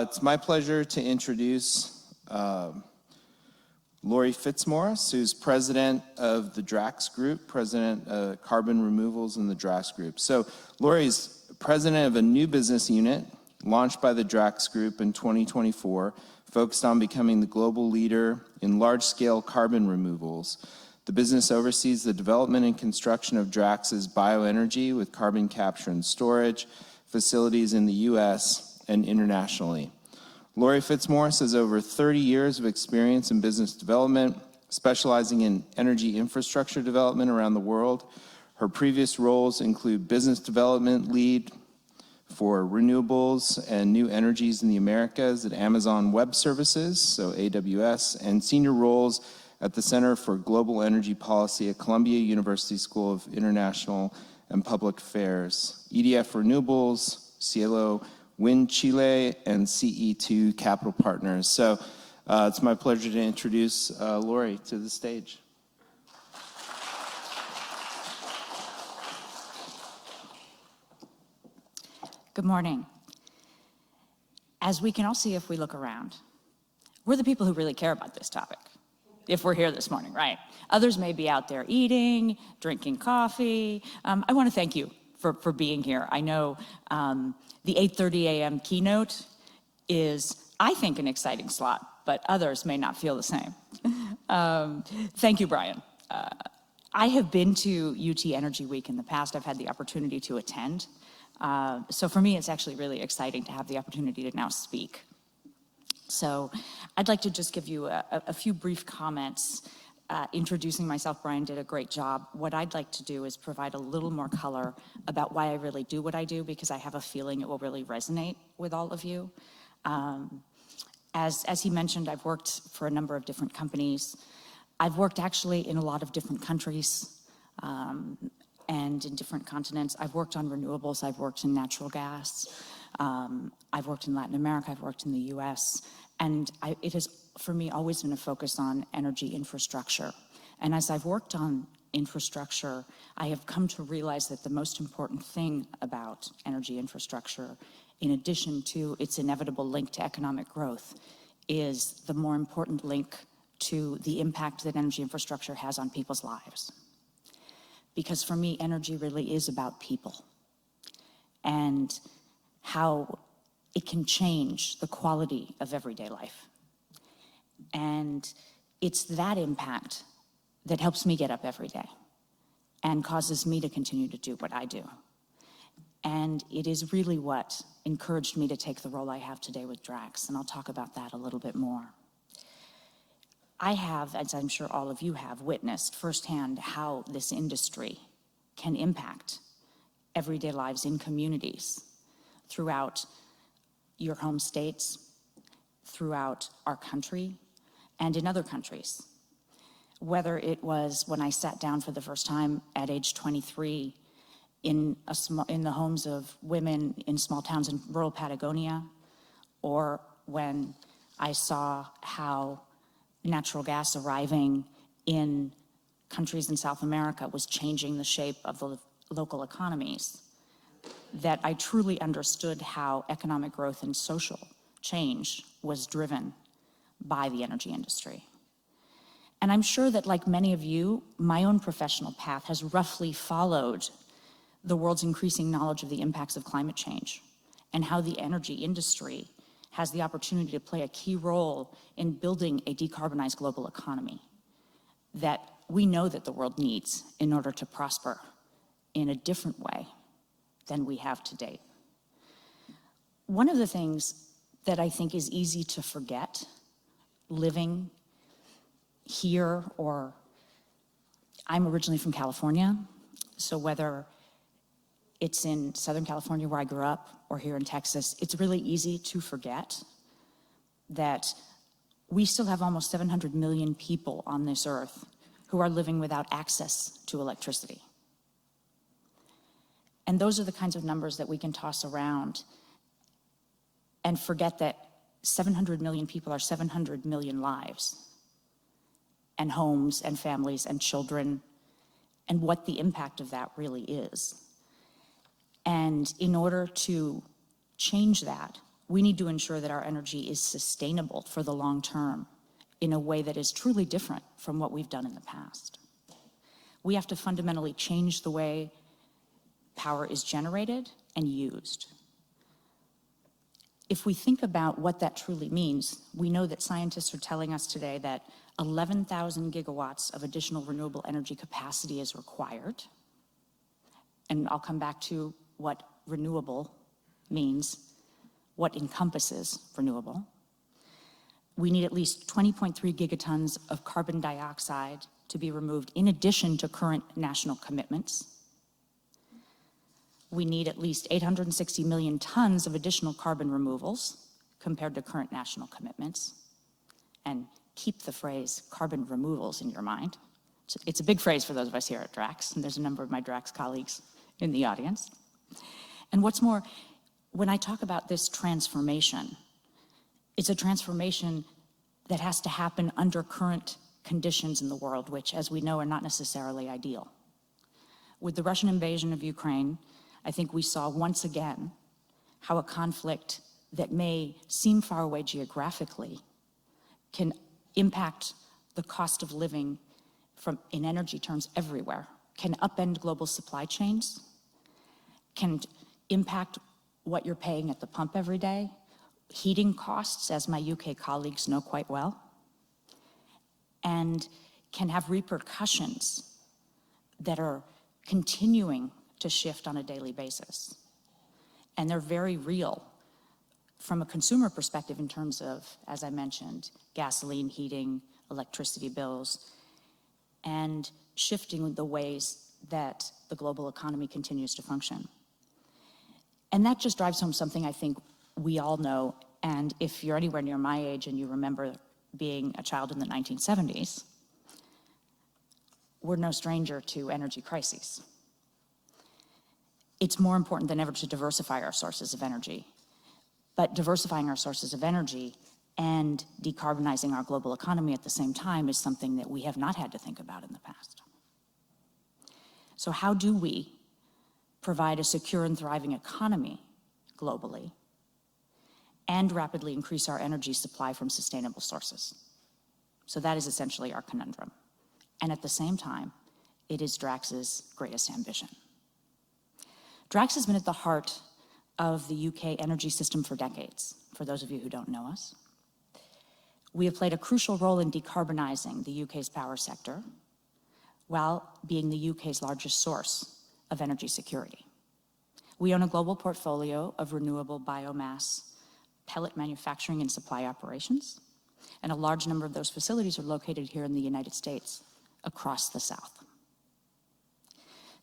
It's my pleasure to introduce Laurie Fitzmaurice, who's president of the Drax Group, president of carbon removals in the Drax Group. So Laurie's president of a new business unit launched by the Drax Group in 2024, focused on becoming the global leader in large-scale carbon removals. The business oversees the development and construction of Drax's bioenergy with carbon capture and storage facilities in the U.S. and internationally. Laurie Fitzmaurice has over 30 years of experience in business development, specializing in energy infrastructure development around the world. Her previous roles include business development lead for renewables and new energies in the Americas at Amazon Web Services, so AWS, and senior roles at the Center for Global Energy Policy at Columbia University School of International and Public Affairs, EDF Renewables, Cielo Wind Chile, and CE2 Capital Partners. So it's my pleasure to introduce Laurie to the stage. Good morning. As we can all see if we look around, we're the people who really care about this topic, if we're here this morning, right? Others may be out there eating, drinking coffee. I want to thank you for being here. I know the 8:30 a.m. keynote is, I think, an exciting slot, but others may not feel the same. Thank you, Brian. I have been to UT Energy Week in the past. I've had the opportunity to attend. So for me, it's actually really exciting to have the opportunity to now speak. So I'd like to just give you a few brief comments. Introducing myself, Brian did a great job. What I'd like to do is provide a little more color about why I really do what I do, because I have a feeling it will really resonate with all of you. As he mentioned, I've worked for a number of different companies. I've worked actually in a lot of different countries and in different continents. I've worked on renewables, I've worked in natural gas, I've worked in Latin America, I've worked in the US, and it has, for me, always been a focus on energy infrastructure. And as I've worked on infrastructure, I have come to realize that the most important thing about energy infrastructure, in addition to its inevitable link to economic growth, is the more important link to the impact that energy infrastructure has on people's lives. Because for me, energy really is about people and how it can change the quality of everyday life. And it's that impact that helps me get up every day and causes me to continue to do what I do. And it is really what encouraged me to take the role I have today with Drax, and I'll talk about that a little bit more. I have, as I'm sure all of you have, witnessed firsthand how this industry can impact everyday lives in communities throughout your home states, throughout our country, and in other countries. Whether it was when I sat down for the first time at age 23 in the homes of women in small towns in rural Patagonia, or when I saw how natural gas arriving in countries in South America was changing the shape of the local economies, that I truly understood how economic growth and social change was driven by the energy industry. And I'm sure that, like many of you, my own professional path has roughly followed the world's increasing knowledge of the impacts of climate change and how the energy industry has the opportunity to play a key role in building a decarbonized global economy that we know that the world needs in order to prosper in a different way than we have to date. One of the things that I think is easy to forget living here, or I'm originally from California, so whether it's in Southern California where I grew up or here in Texas, it's really easy to forget that we still have almost 700 million people on this earth who are living without access to electricity. And those are the kinds of numbers that we can toss around and forget that 700 million people are 700 million lives and homes and families and children, and what the impact of that really is. And in order to change that, we need to ensure that our energy is sustainable for the long term in a way that is truly different from what we've done in the past. We have to fundamentally change the way power is generated and used. If we think about what that truly means, we know that scientists are telling us today that 11,000 gigawatts of additional renewable energy capacity is required. And I'll come back to what renewable means, what encompasses renewable. We need at least 20.3 gigatons of carbon dioxide to be removed in addition to current national commitments. We need at least 860 million tons of additional carbon removals compared to current national commitments. And keep the phrase carbon removals in your mind. It's a big phrase for those of us here at Drax, and there's a number of my Drax colleagues in the audience. And what's more, when I talk about this transformation, it's a transformation that has to happen under current conditions in the world, which, as we know, are not necessarily ideal. With the Russian invasion of Ukraine, I think we saw once again how a conflict that may seem far away geographically can impact the cost of living in energy terms everywhere, can upend global supply chains, can impact what you're paying at the pump every day, heating costs, as my UK colleagues know quite well, and can have repercussions that are continuing to shift on a daily basis. And they're very real from a consumer perspective in terms of, as I mentioned, gasoline, heating, electricity bills, and shifting the ways that the global economy continues to function. And that just drives home something I think we all know, and if you're anywhere near my age and you remember being a child in the 1970s, we're no stranger to energy crises. It's more important than ever to diversify our sources of energy. But diversifying our sources of energy and decarbonizing our global economy at the same time is something that we have not had to think about in the past. So how do we provide a secure and thriving economy globally and rapidly increase our energy supply from sustainable sources? So that is essentially our conundrum. And at the same time, it is Drax's greatest ambition. Drax has been at the heart of the UK energy system for decades, for those of you who don't know us. We have played a crucial role in decarbonizing the UK's power sector while being the UK's largest source of energy security. We own a global portfolio of renewable biomass pellet manufacturing and supply operations, and a large number of those facilities are located here in the United States, across the South.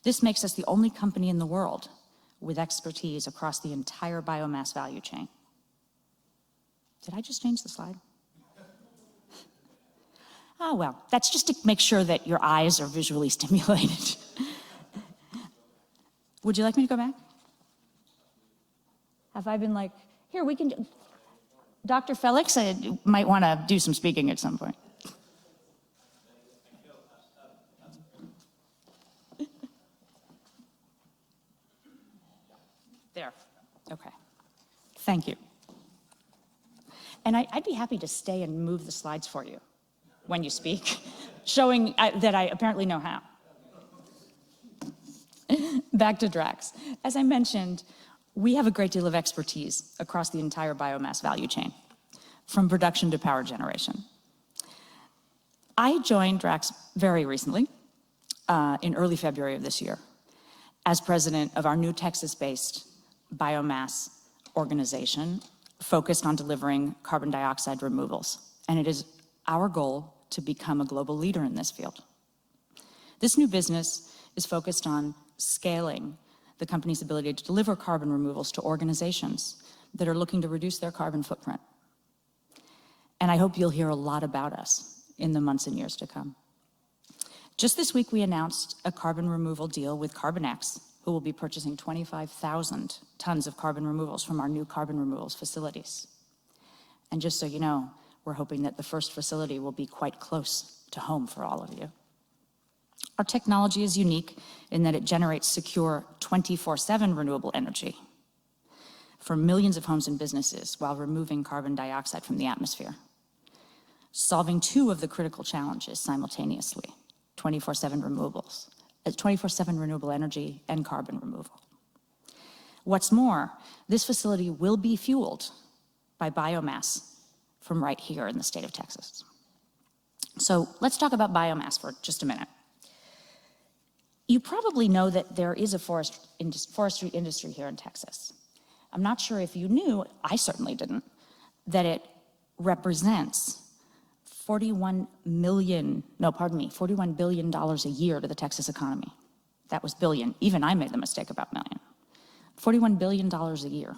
This makes us the only company in the world with expertise across the entire biomass value chain. Did I just change the slide? Oh, well, that's just to make sure that your eyes are visually stimulated. Would you like me to go back? Have I been like, here, we can, Dr. Felix, I might want to do some speaking at some point. There, okay, thank you. And I'd be happy to stay and move the slides for you when you speak, showing that I apparently know how. Back to Drax. As I mentioned, we have a great deal of expertise across the entire biomass value chain, from production to power generation. I joined Drax very recently, in early February of this year, as president of our new Texas-based biomass organization focused on delivering carbon dioxide removals. And it is our goal to become a global leader in this field. This new business is focused on scaling the company's ability to deliver carbon removals to organizations that are looking to reduce their carbon footprint. And I hope you'll hear a lot about us in the months and years to come. Just this week, we announced a carbon removal deal with CarbonX, who will be purchasing 25,000 tons of carbon removals from our new carbon removals facilities. And just so you know, we're hoping that the first facility will be quite close to home for all of you. Our technology is unique in that it generates secure 24/7 renewable energy. for millions of homes and businesses while removing carbon dioxide from the atmosphere, solving two of the critical challenges simultaneously, 24/7 renewables, 24/7 renewable energy and carbon removal. What's more, this facility will be fueled by biomass from right here in the state of Texas. So let's talk about biomass for just a minute. You probably know that there is a forestry industry here in Texas. I'm not sure if you knew, I certainly didn't, that it represents $41 billion a year to the Texas economy. That was billion. Even I made the mistake about million. $41 billion a year.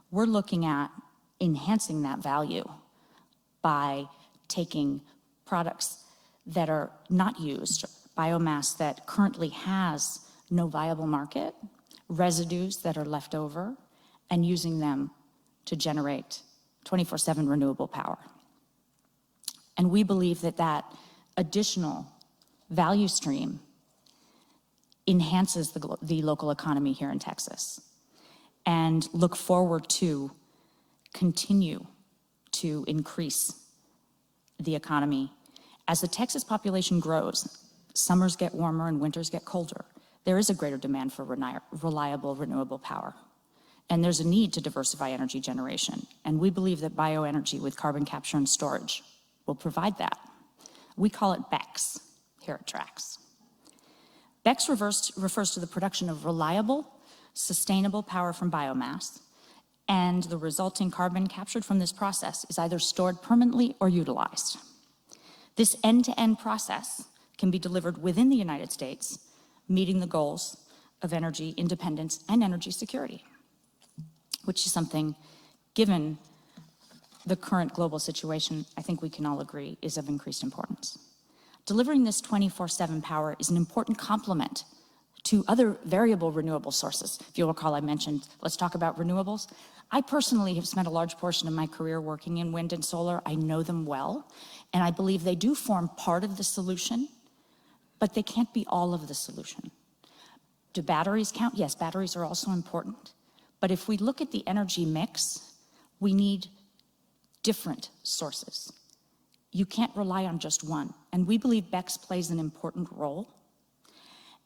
We're looking at enhancing that value by taking products that are not used, biomass that currently has no viable market, residues that are left over, and using them to generate 24/7 renewable power. And we believe that that additional value stream enhances the local economy here in Texas, and look forward to continue to increase the economy. As the Texas population grows, summers get warmer and winters get colder. There is a greater demand for reliable, renewable power. And there's a need to diversify energy generation. And we believe that bioenergy with carbon capture and storage will provide that. We call it BECCS here at Drax. BECCS refers to the production of reliable, sustainable power from biomass, and the resulting carbon captured from this process is either stored permanently or utilized. This end-to-end process can be delivered within the United States, meeting the goals of energy independence and energy security, which is something, given the current global situation, I think we can all agree is of increased importance. Delivering this 24/7 power is an important complement to other variable renewable sources. If you'll recall, I mentioned, let's talk about renewables. I personally have spent a large portion of my career working in wind and solar. I know them well, and I believe they do form part of the solution, but they can't be all of the solution. Do batteries count? Yes, batteries are also important. But if we look at the energy mix, we need different sources. You can't rely on just one. And we believe BECCS plays an important role.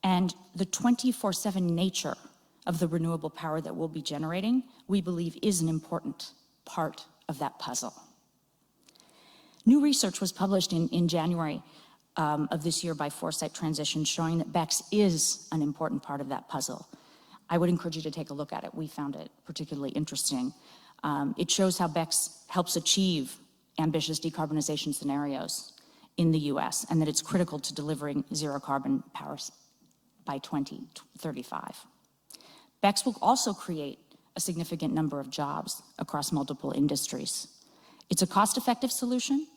And the 24/7 nature of the renewable power that we'll be generating, we believe is an important part of that puzzle. New research was published in January of this year by Foresight Transition, showing that BECCS is an important part of that puzzle. I would encourage you to take a look at it. We found it particularly interesting. It shows how BECCS helps achieve ambitious decarbonization scenarios in the US, and that it's critical to delivering zero carbon powers by 2035. BECCS will also create a significant number of jobs across multiple industries. It's a cost-effective solution.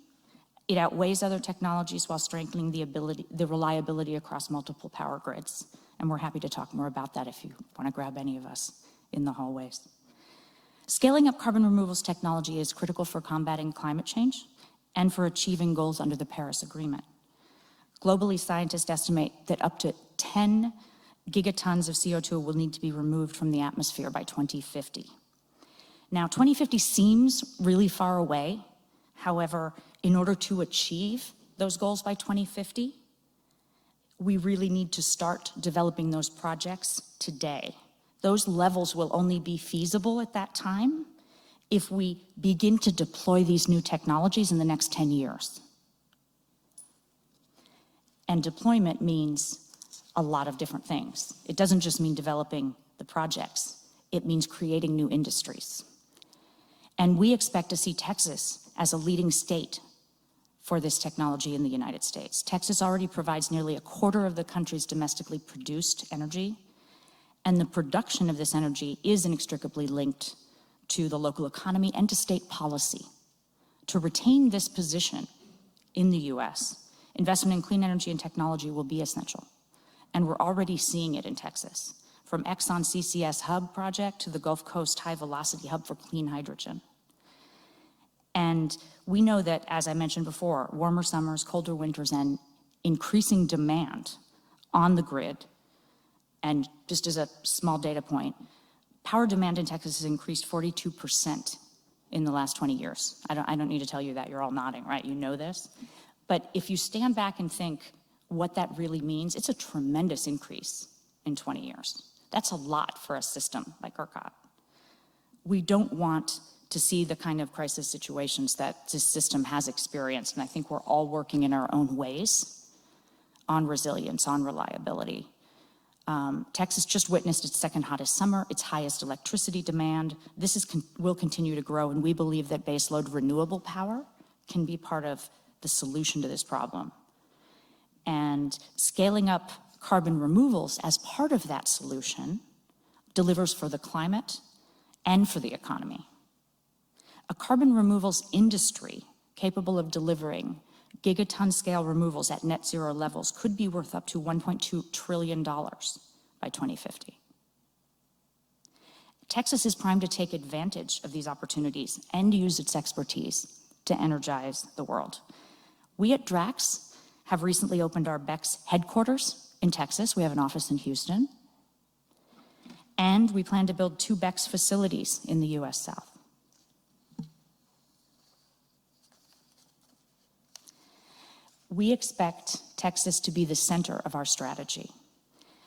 It outweighs other technologies while strengthening the reliability across multiple power grids. And we're happy to talk more about that if you want to grab any of us in the hallways. Scaling up carbon removals technology is critical for combating climate change and for achieving goals under the Paris Agreement. Globally, scientists estimate that up to 10 gigatons of CO2 will need to be removed from the atmosphere by 2050. Now, 2050 seems really far away. However, in order to achieve those goals by 2050, we really need to start developing those projects today. Those levels will only be feasible at that time if we begin to deploy these new technologies in the next 10 years. And deployment means a lot of different things. It doesn't just mean developing the projects, it means creating new industries. And we expect to see Texas as a leading state for this technology in the United States. Texas already provides nearly a quarter of the country's domestically produced energy, and the production of this energy is inextricably linked to the local economy and to state policy. To retain this position in the US, investment in clean energy and technology will be essential. And we're already seeing it in Texas, from Exxon CCS Hub project to the Gulf Coast High Velocity Hub for clean hydrogen. And we know that, as I mentioned before, warmer summers, colder winters, and increasing demand on the grid. And just as a small data point, Power demand in Texas has increased 42% in the last 20 years. I don't need to tell you that, you're all nodding, right? You know this. But if you stand back and think what that really means, it's a tremendous increase in 20 years. That's a lot for a system like ERCOT. We don't want to see the kind of crisis situations that this system has experienced, and I think we're all working in our own ways on resilience, on reliability. Texas just witnessed its second hottest summer, its highest electricity demand. This will continue to grow, and we believe that baseload renewable power can be part of the solution to this problem. And scaling up carbon removals as part of that solution delivers for the climate and for the economy. A carbon removals industry capable of delivering gigaton scale removals at net zero levels could be worth up to $1.2 trillion by 2050. Texas is primed to take advantage of these opportunities and use its expertise to energize the world. We at Drax have recently opened our BECS headquarters in Texas. We have an office in Houston. And we plan to build 2 BECS facilities in the US South. We expect Texas to be the center of our strategy.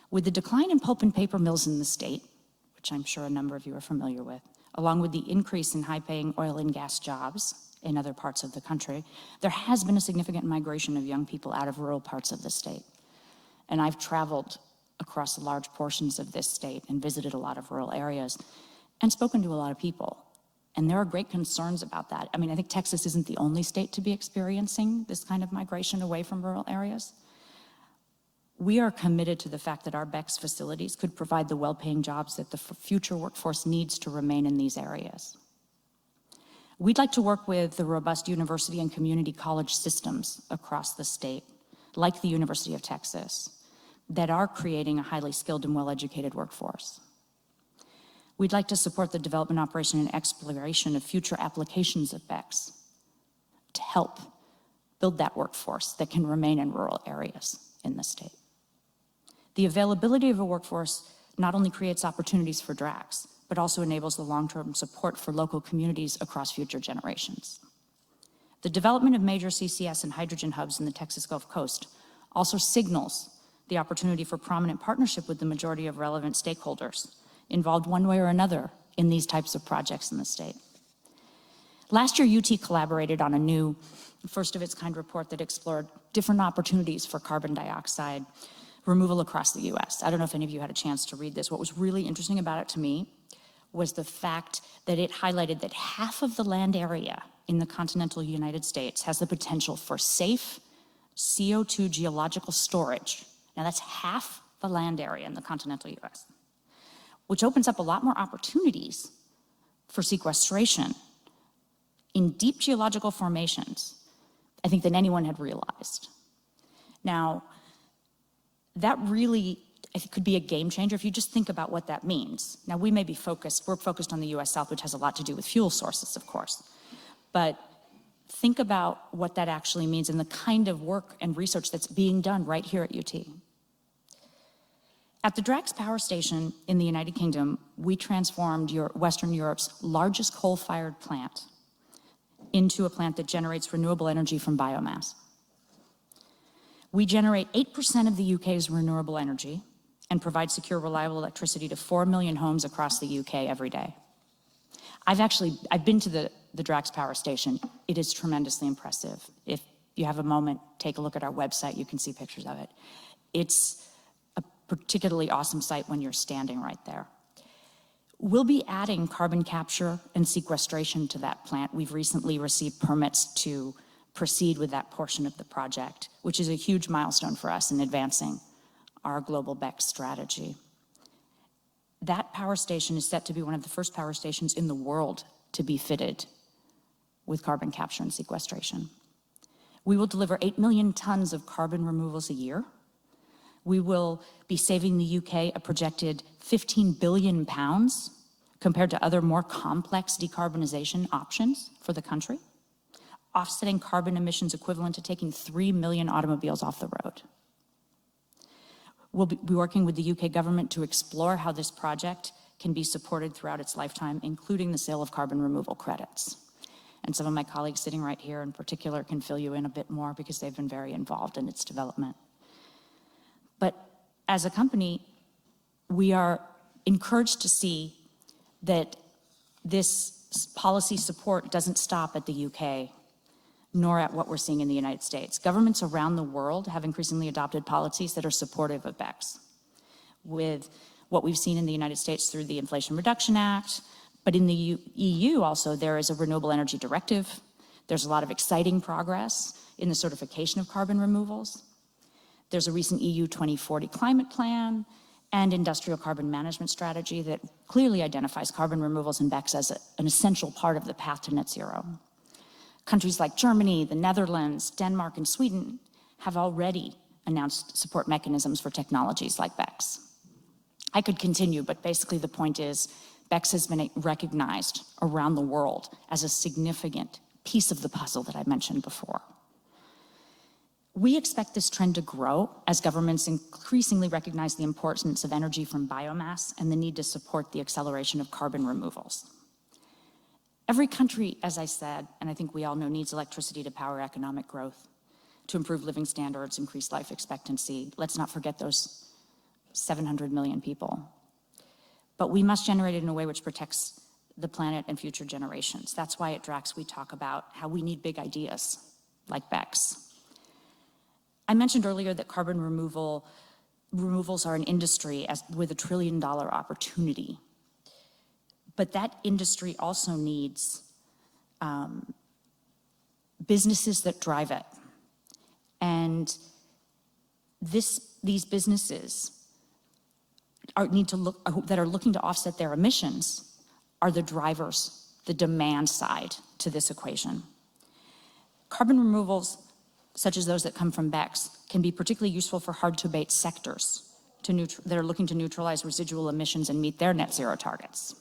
With the decline in pulp and paper mills in the state, which I'm sure a number of you are familiar with, along with the increase in high-paying oil and gas jobs in other parts of the country, there has been a significant migration of young people out of rural parts of the state. And I've traveled across large portions of this state and visited a lot of rural areas and spoken to a lot of people. And there are great concerns about that. I mean, I think Texas isn't the only state to be experiencing this kind of migration away from rural areas. We are committed to the fact that our BECS facilities could provide the well-paying jobs that the future workforce needs to remain in these areas. We'd like to work with the robust university and community college systems across the state, like the University of Texas, that are creating a highly skilled and well-educated workforce. We'd like to support the development, operation, and exploration of future applications of BECS to help build that workforce that can remain in rural areas in the state. The availability of a workforce not only creates opportunities for Drax, but also enables the long-term support for local communities across future generations. The development of major CCS and hydrogen hubs in the Texas Gulf Coast also signals the opportunity for prominent partnership with the majority of relevant stakeholders involved one way or another in these types of projects in the state. Last year, UT collaborated on a new first-of-its-kind report that explored different opportunities for carbon dioxide removal across the US. I don't know if any of you had a chance to read this. What was really interesting about it to me was the fact that it highlighted that half of the land area in the continental United States has the potential for safe CO2 geological storage. Now that's half the land area in the continental US, which opens up a lot more opportunities for sequestration in deep geological formations, I think, than anyone had realized. Now, that really, I think, could be a game changer if you just think about what that means. Now, we're focused on the US South, which has a lot to do with fuel sources, of course. But think about what that actually means and the kind of work and research that's being done right here at UT. At the Drax Power Station in the United Kingdom, we transformed Western Europe's largest coal-fired plant into a plant that generates renewable energy from biomass. We generate 8% of the UK's renewable energy and provide secure, reliable electricity to 4 million homes across the UK every day. I've been to the Drax Power Station. It is tremendously impressive. If you have a moment, take a look at our website. You can see pictures of it. It's a particularly awesome site when you're standing right there. We'll be adding carbon capture and sequestration to that plant. We've recently received permits to proceed with that portion of the project, which is a huge milestone for us in advancing our global BECS strategy. That power station is set to be one of the first power stations in the world to be fitted with carbon capture and sequestration. We will deliver 8 million tons of carbon removals a year. We will be saving the UK a projected 15 billion pounds compared to other more complex decarbonization options for the country, offsetting carbon emissions equivalent to taking 3 million automobiles off the road. We'll be working with the UK government to explore how this project can be supported throughout its lifetime, including the sale of carbon removal credits. And some of my colleagues sitting right here in particular can fill you in a bit more because they've been very involved in its development. But as a company, we are encouraged to see that this policy support doesn't stop at the UK, nor at what we're seeing in the United States. Governments around the world have increasingly adopted policies that are supportive of BECCS, with what we've seen in the United States through the Inflation Reduction Act, but in the EU also, there is a renewable energy directive. There's a lot of exciting progress in the certification of carbon removals. There's a recent EU 2040 climate plan and industrial carbon management strategy that clearly identifies carbon removals and BECCS as an essential part of the path to net zero. Countries like Germany, the Netherlands, Denmark, and Sweden have already announced support mechanisms for technologies like BECCS. I could continue, but basically the point is BECCS has been recognized around the world as a significant piece of the puzzle that I mentioned before. We expect this trend to grow as governments increasingly recognize the importance of energy from biomass and the need to support the acceleration of carbon removals. Every country, as I said, and I think we all know, needs electricity to power economic growth, to improve living standards, increase life expectancy. Let's not forget those 700 million people. But we must generate it in a way which protects the planet and future generations. That's why at Drax we talk about how we need big ideas like BECCS. I mentioned earlier that carbon removals are an industry with $1 trillion opportunity. But that industry also needs businesses that drive it. And these businesses that are looking to offset their emissions are the drivers, the demand side to this equation. Carbon removals, such as those that come from BECCS, can be particularly useful for hard-to-abate sectors that are looking to neutralize residual emissions and meet their net zero targets.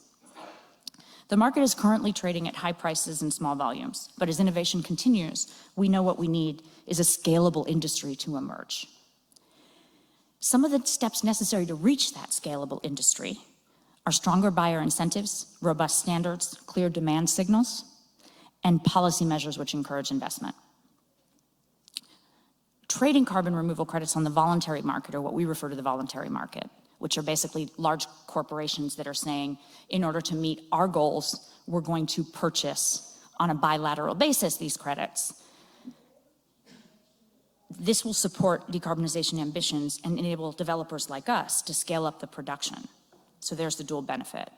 The market is currently trading at high prices and small volumes, but as innovation continues, we know what we need is a scalable industry to emerge. Some of the steps necessary to reach that scalable industry are stronger buyer incentives, robust standards, clear demand signals, and policy measures which encourage investment. Trading carbon removal credits on the voluntary market, or what we refer to the voluntary market, which are basically large corporations that are saying, in order to meet our goals, we're going to purchase on a bilateral basis these credits. This will support decarbonization ambitions and enable developers like us to scale up the production. So there's the dual benefit.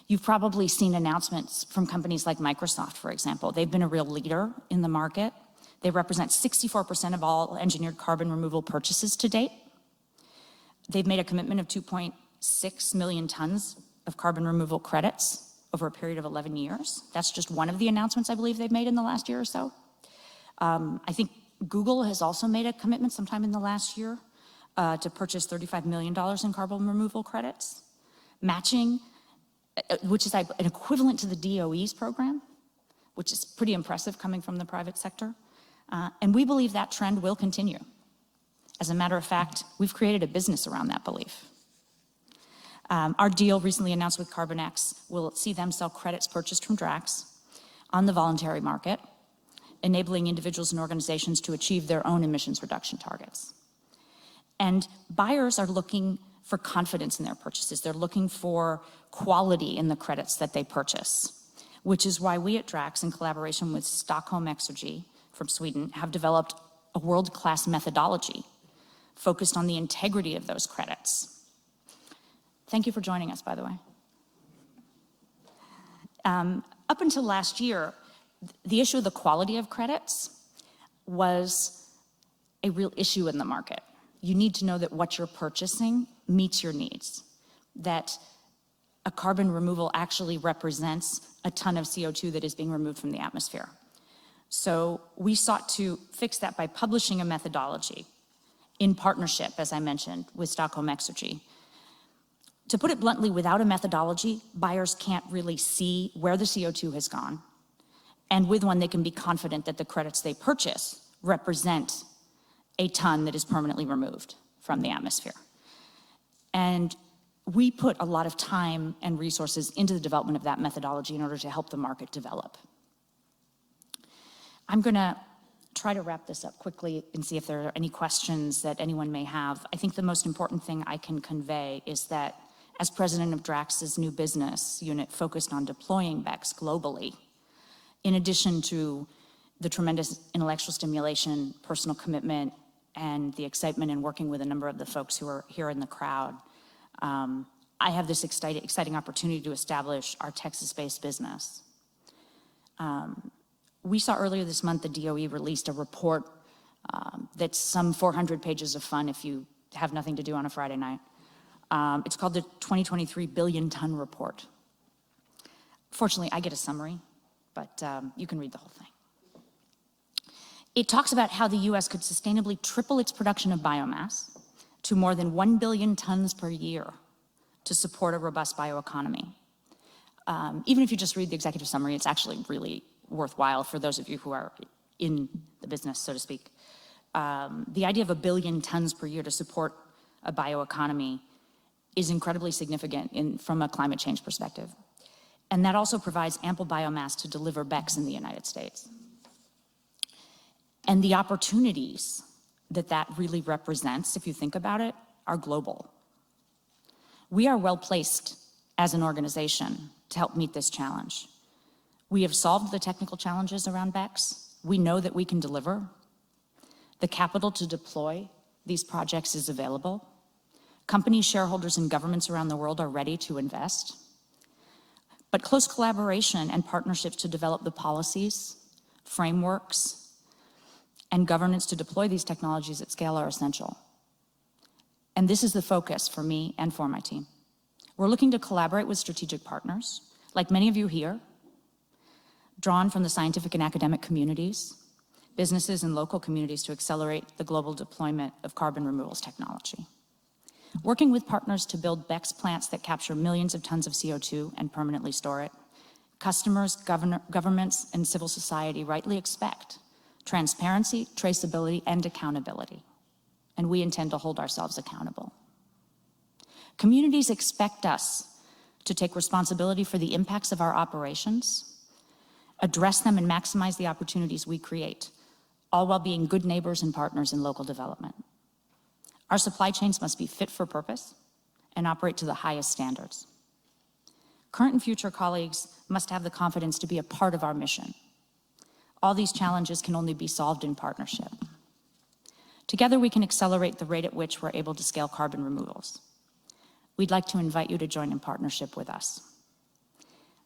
You've probably seen announcements from companies like Microsoft, for example. They've been a real leader in the market. They represent 64% of all engineered carbon removal purchases to date. They've made a commitment of 2.6 million tons of carbon removal credits over a period of 11 years. That's just one of the announcements I believe they've made in the last year or so. I think Google has also made a commitment sometime in the last year to purchase $35 million in carbon removal credits, matching, which is an equivalent to the DOE's program, which is pretty impressive coming from the private sector. And we believe that trend will continue. As a matter of fact, we've created a business around that belief. Our deal recently announced with CarbonX will see them sell credits purchased from Drax on the voluntary market, enabling individuals and organizations to achieve their own emissions reduction targets. And buyers are looking for confidence in their purchases. They're looking for quality in the credits that they purchase, which is why we at Drax, in collaboration with Stockholm Exergi from Sweden, have developed a world-class methodology focused on the integrity of those credits. Thank you for joining us, by the way. Up until last year, the issue of the quality of credits was a real issue in the market. You need to know that what you're purchasing meets your needs, that a carbon removal actually represents a ton of CO2 that is being removed from the atmosphere. So we sought to fix that by publishing a methodology in partnership, as I mentioned, with Stockholm Exergi. To put it bluntly, without a methodology, buyers can't really see where the CO2 has gone. And with one, they can be confident that the credits they purchase represent a ton that is permanently removed from the atmosphere. And we put a lot of time and resources into the development of that methodology in order to help the market develop. I'm gonna try to wrap this up quickly and see if there are any questions that anyone may have. I think the most important thing I can convey is that as president of Drax's new business unit focused on deploying BECS globally, in addition to the tremendous intellectual stimulation, personal commitment, and the excitement in working with a number of the folks who are here in the crowd, I have this exciting opportunity to establish our Texas-based business. We saw earlier this month the DOE released a report that's some 400 pages of fun if you have nothing to do on a Friday night. It's called the 2023 Billion Ton Report. Fortunately, I get a summary, but you can read the whole thing. It talks about how the US could sustainably triple its production of biomass to more than 1 billion tons per year to support a robust bioeconomy. Even if you just read the executive summary, it's actually really worthwhile for those of you who are in the business, so to speak. The idea of 1 billion tons per year to support a bioeconomy is incredibly significant from a climate change perspective. And that also provides ample biomass to deliver BECS in the United States. And the opportunities that that really represents, if you think about it, are global. We are well placed as an organization to help meet this challenge. We have solved the technical challenges around BECS. We know that we can deliver. The capital to deploy these projects is available. Companies, shareholders, and governments around the world are ready to invest. But close collaboration and partnerships to develop the policies, frameworks, and governance to deploy these technologies at scale are essential. And this is the focus for me and for my team. We're looking to collaborate with strategic partners, like many of you here, drawn from the scientific and academic communities, businesses and local communities to accelerate the global deployment of carbon removals technology. Working with partners to build BECS plants that capture millions of tons of CO2 and permanently store it, customers, governments, and civil society rightly expect transparency, traceability, and accountability. And we intend to hold ourselves accountable. Communities expect us to take responsibility for the impacts of our operations, address them, and maximize the opportunities we create, all while being good neighbors and partners in local development. Our supply chains must be fit for purpose and operate to the highest standards. Current and future colleagues must have the confidence to be a part of our mission. All these challenges can only be solved in partnership. Together, we can accelerate the rate at which we're able to scale carbon removals. We'd like to invite you to join in partnership with us.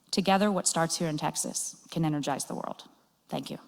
Together, what starts here in Texas can energize the world. Thank you.